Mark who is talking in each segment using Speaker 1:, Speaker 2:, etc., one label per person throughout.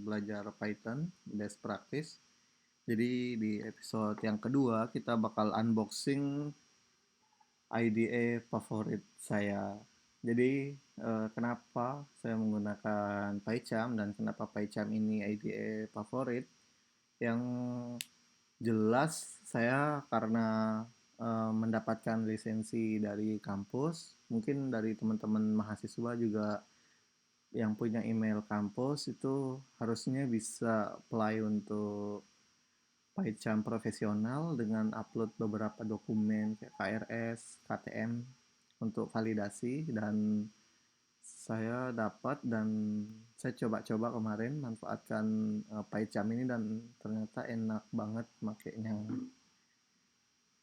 Speaker 1: belajar Python best practice. Jadi di episode yang kedua kita bakal unboxing IDE favorit saya. Jadi kenapa saya menggunakan PyCharm dan kenapa PyCharm ini IDE favorit? Yang jelas saya karena mendapatkan lisensi dari kampus, mungkin dari teman-teman mahasiswa juga yang punya email kampus itu harusnya bisa apply untuk PyCharm profesional dengan upload beberapa dokumen kayak KRS, KTM untuk validasi, dan saya dapat dan saya coba-coba kemarin manfaatkan PyCharm ini dan ternyata enak banget makainya.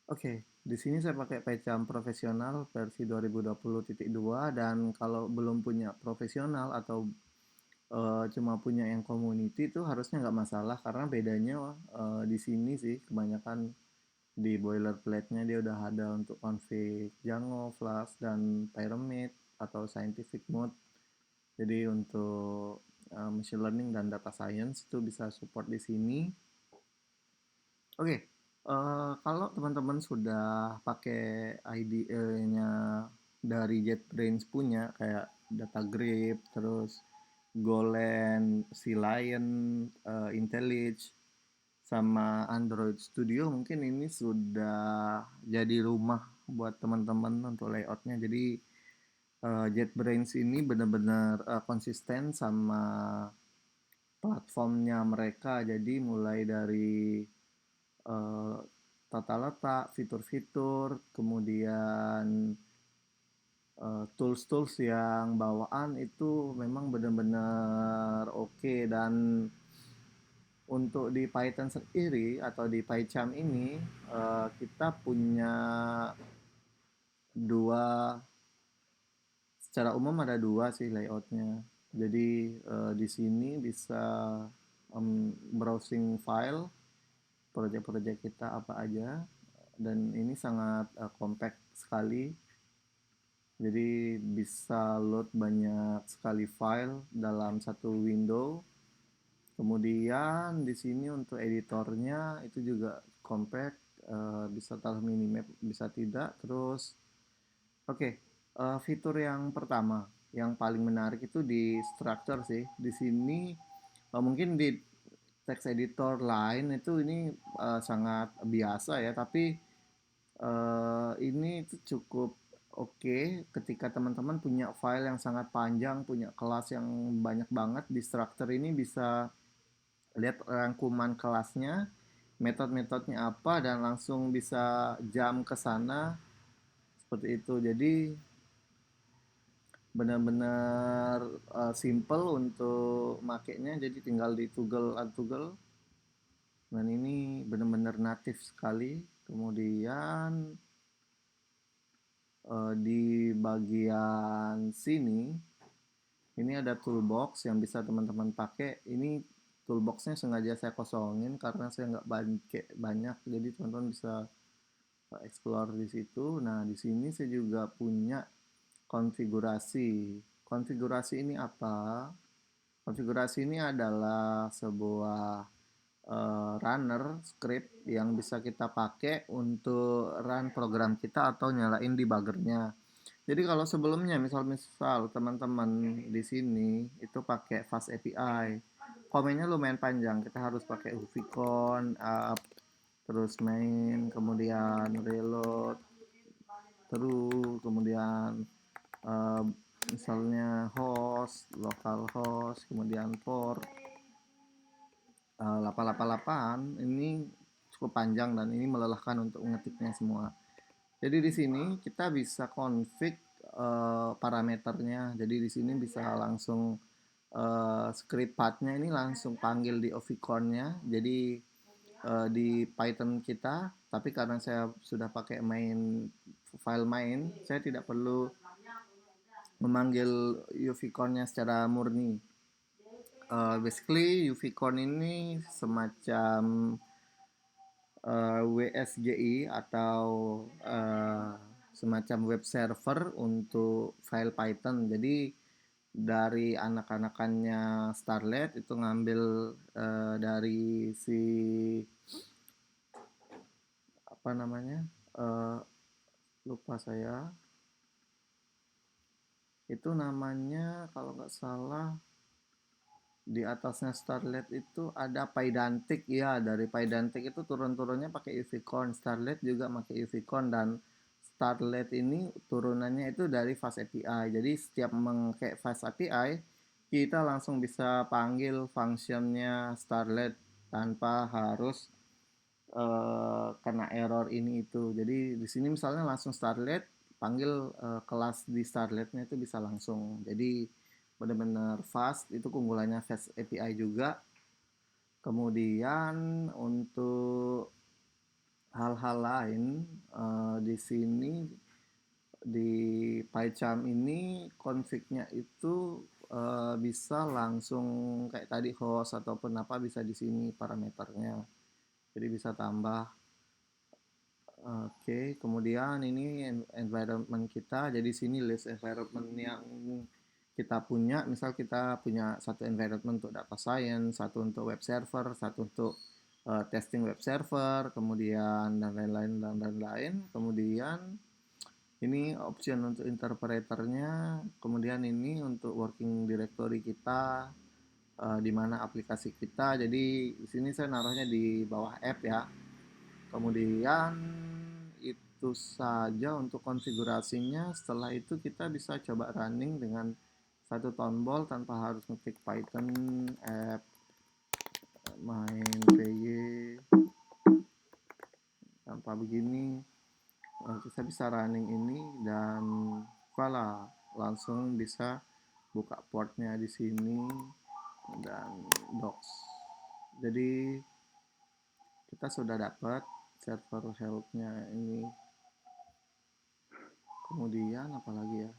Speaker 1: Oke, di sini saya pakai PyCharm profesional versi 2020.2, dan kalau belum punya profesional atau cuma punya yang community itu harusnya nggak masalah, karena bedanya di sini sih kebanyakan di boilerplate-nya dia udah ada untuk config Django, Flask, dan Pyramid atau Scientific Mode. Jadi untuk machine learning dan data science itu bisa support di sini. Oke, kalau teman-teman sudah pakai IDE-nya dari JetBrains punya kayak DataGrip, terus Golang, Sea Lion, IntelliJ, sama Android Studio, mungkin ini sudah jadi rumah buat teman-teman untuk layoutnya. Jadi JetBrains ini benar-benar konsisten sama platformnya mereka. Jadi mulai dari eh, tata letak, fitur-fitur, kemudian tools-tools yang bawaan itu memang benar-benar oke. Dan untuk di Python sendiri atau di PyCharm ini kita punya dua, secara umum ada dua sih layoutnya. Jadi di sini bisa browsing file proyek-proyek kita apa aja, dan ini sangat compact sekali. Jadi bisa load banyak sekali file dalam satu window. Kemudian di sini untuk editornya itu juga compact, bisa taruh minimap, bisa tidak. Terus oke, fitur yang pertama yang paling menarik itu di structure sih. Di sini mungkin di text editor lain itu ini sangat biasa ya, tapi ini itu cukup oke ketika teman-teman punya file yang sangat panjang, punya kelas yang banyak banget. Di structure ini bisa lihat rangkuman kelasnya, metode-metodenya apa, dan langsung bisa jump ke sana seperti itu. Jadi benar-benar simple untuk makainya, jadi tinggal di toggle untoggle, dan ini benar-benar natif sekali. Kemudian di bagian sini ini ada toolbox yang bisa teman-teman pakai. Ini toolboxnya sengaja saya kosongin karena saya nggak banyak, jadi teman-teman bisa explore di situ. Nah, di sini saya juga punya konfigurasi. Konfigurasi ini apa? Konfigurasi ini adalah sebuah runner script yang bisa kita pakai untuk run program kita atau nyalain debuggernya. Jadi kalau sebelumnya misal teman-teman di sini itu pakai Fast API, komennya lumayan panjang. Kita harus pakai uvicon, up, terus main, kemudian reload, terus kemudian uh, misalnya host, localhost, kemudian port 888, ini cukup panjang dan ini melelahkan untuk mengetiknya semua. Jadi di sini kita bisa config parameternya. Jadi di sini bisa langsung script pathnya ini langsung panggil di ovicornya. Jadi di Python kita, tapi karena saya sudah pakai main file main, saya tidak perlu memanggil uvicornya secara murni. Basically uvicorn ini semacam WSGI atau semacam web server untuk file Python. Jadi dari anak-anakannya Starlet itu ngambil dari si apa namanya, eh, lupa saya, itu namanya kalau nggak salah di atasnya Starlet itu ada Pydantic ya, dari Pydantic itu turun-turunnya pakai UV-Corn, Starlet juga pakai UV-Corn, dan Starlet ini turunannya itu dari Fast API. Jadi setiap mengke Fast API kita langsung bisa panggil functionnya Starlet tanpa harus kena error ini itu. Jadi di sini misalnya langsung Starlet, panggil kelas di Starletnya itu bisa langsung. Jadi benar-benar fast, itu keunggulannya Fast API juga. Kemudian untuk hal-hal lain di sini di PyCharm ini config-nya itu bisa langsung kayak tadi host ataupun apa bisa di sini parameternya. Jadi bisa tambah. Oke, kemudian ini environment kita. Jadi sini list environment yang kita punya. Misal kita punya satu environment untuk data science, satu untuk web server, satu untuk testing web server, kemudian dan lain-lain dan lain-lain. Kemudian ini option untuk interpreternya. Kemudian ini untuk working directory kita, di mana aplikasi kita. Jadi di sini saya naruhnya di bawah app ya. Kemudian itu saja untuk konfigurasinya. Setelah itu kita bisa coba running dengan satu tombol tanpa harus ngetik Python app main py tanpa begini. Kita bisa running ini dan voila, langsung bisa buka portnya di sini dan docs. Jadi kita sudah dapat server helpnya ini. Kemudian apalagi ya?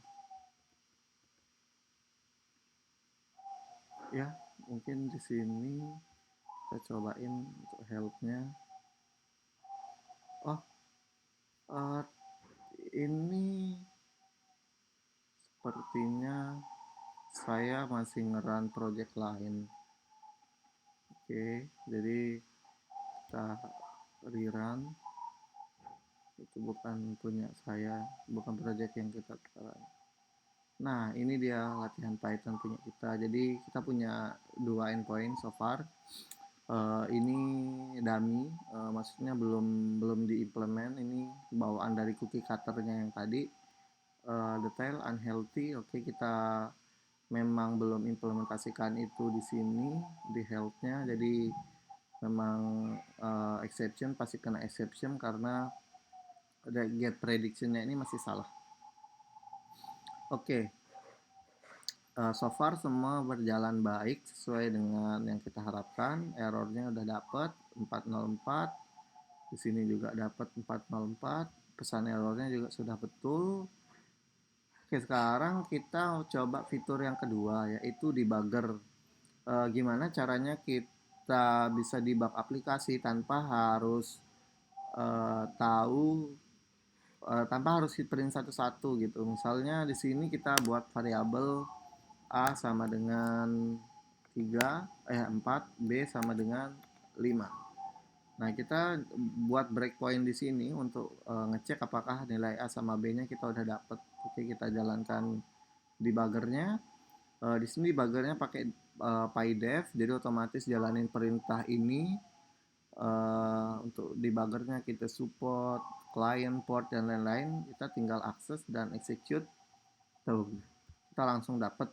Speaker 1: Ya, mungkin di sini kita cobain untuk helpnya. Oh, uh, ini sepertinya saya masih ngeran project lain. Oke, jadi kita rerun. Itu bukan punya saya, bukan project yang kita tekan. Nah, ini dia latihan Python punya kita. Jadi kita punya dua endpoint so far. Ini dummy, maksudnya belum belum diimplement. Ini bawaan dari cookie cutternya yang tadi. Detail unhealthy, oke, kita memang belum implementasikan itu di sini di health-nya. Jadi memang exception, pasti kena exception karena get prediction-nya ini masih salah. Oke, so far semua berjalan baik sesuai dengan yang kita harapkan. Errornya udah dapat 404. Di sini juga dapat 404. Pesan errornya juga sudah betul. Oke, sekarang kita coba fitur yang kedua, yaitu debugger. Gimana caranya kita bisa debug aplikasi tanpa harus tahu, tanpa harus print satu-satu gitu. Misalnya di sini kita buat variabel A sama dengan 4, B sama dengan 5. Nah, kita buat breakpoint di sini untuk ngecek apakah nilai A sama B-nya kita udah dapet. Oke, kita jalankan debuggernya. Di sini debuggernya pakai PyDev, jadi otomatis jalanin perintah ini. Untuk debuggernya kita support client port dan lain-lain, kita tinggal akses dan execute. Tuh, kita langsung dapat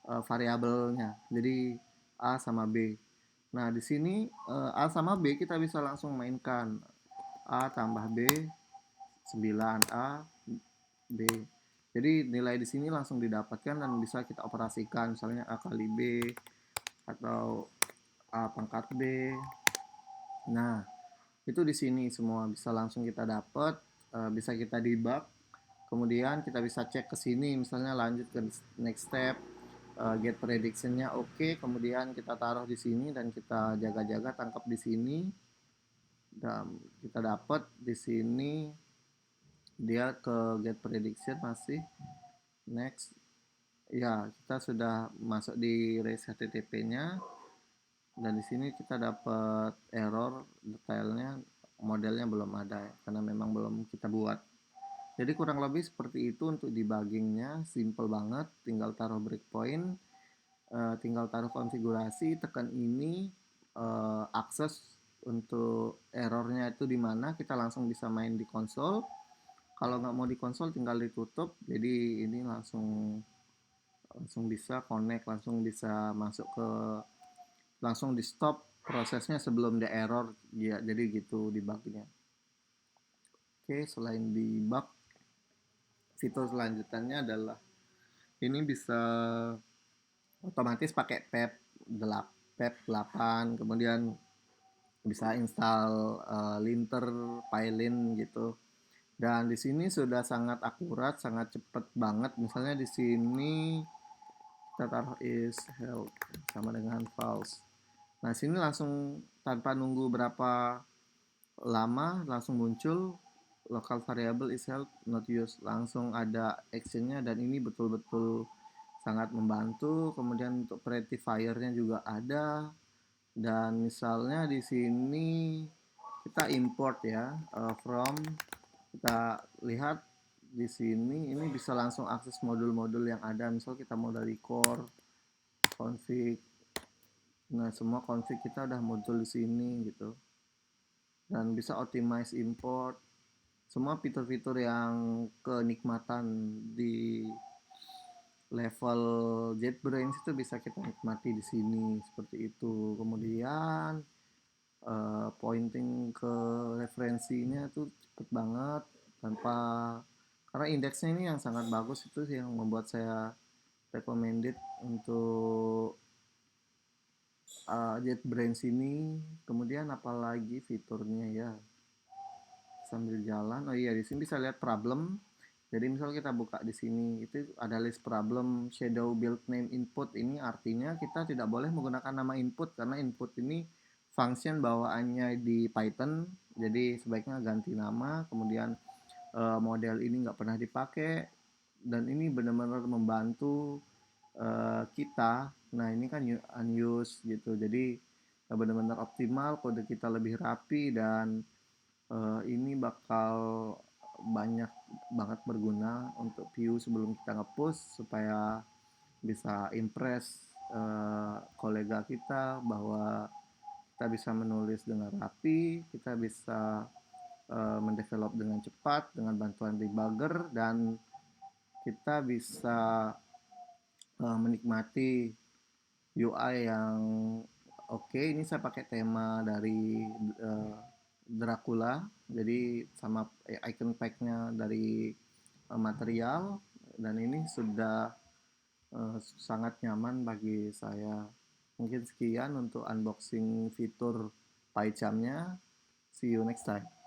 Speaker 1: variabelnya. Jadi A sama B. Nah, di sini A sama B kita bisa langsung mainkan. A tambah B 9A B. Jadi nilai di sini langsung didapatkan dan bisa kita operasikan, misalnya A kali B atau A pangkat B. Nah, itu di sini semua bisa langsung kita dapat, bisa kita debug. Kemudian kita bisa cek ke sini, misalnya lanjut ke next step, get predictionnya oke, kemudian kita taruh di sini dan kita jaga-jaga tangkap di sini, dan kita dapat di sini dia ke get prediction masih next. Ya, kita sudah masuk di race HTTP-nya dan di sini kita dapat error detailnya, modelnya belum ada ya, karena memang belum kita buat. Jadi kurang lebih seperti itu untuk debuggingnya, simple banget, tinggal taruh breakpoint, tinggal taruh konfigurasi, tekan ini, akses untuk errornya itu di mana, kita langsung bisa main di konsol. Kalau nggak mau di konsol tinggal ditutup, jadi ini langsung langsung bisa connect, langsung bisa masuk ke, langsung di stop prosesnya sebelum dia error ya, jadi gitu debugnya. Oke, selain debug, fitur selanjutnya adalah ini bisa otomatis pakai PEP 8, kemudian bisa install linter, Pylint gitu. Dan di sini sudah sangat akurat, sangat cepet banget. Misalnya di sini kita taruh is help sama dengan false. Nah, sini langsung tanpa nunggu berapa lama langsung muncul local variable is help not used, langsung ada actionnya, dan ini betul-betul sangat membantu. Kemudian untuk prettifiernya juga ada, dan misalnya di sini kita import ya, from, kita lihat di sini ini bisa langsung akses modul-modul yang ada. Misal kita mau dari core, config, nah semua config kita udah muncul di sini gitu, dan bisa optimize import, semua fitur-fitur yang kenikmatan di level JetBrains itu bisa kita nikmati di sini seperti itu. Kemudian pointing ke referensinya tuh cepet banget, tanpa, karena indeksnya ini yang sangat bagus, itu yang membuat saya recommended untuk JetBrains ini. Kemudian apalagi fiturnya ya, sambil jalan, oh iya di sini bisa lihat problem. Jadi misal kita buka di sini itu ada list problem shadow build name input, ini artinya kita tidak boleh menggunakan nama input karena input ini function bawaannya di Python, jadi sebaiknya ganti nama. Kemudian model ini nggak pernah dipakai, dan ini benar-benar membantu kita. Nah ini kan unused gitu, jadi benar-benar optimal, kode kita lebih rapi, dan ini bakal banyak banget berguna untuk view sebelum kita ngepost, supaya bisa impress kolega kita bahwa kita bisa menulis dengan rapi, kita bisa mendevelop dengan cepat dengan bantuan debugger, dan kita bisa menikmati UI yang oke. Ini saya pakai tema dari Dracula, jadi sama icon packnya dari material, dan ini sudah sangat nyaman bagi saya. Mungkin sekian untuk unboxing fitur PyCharm-nya. See you next time.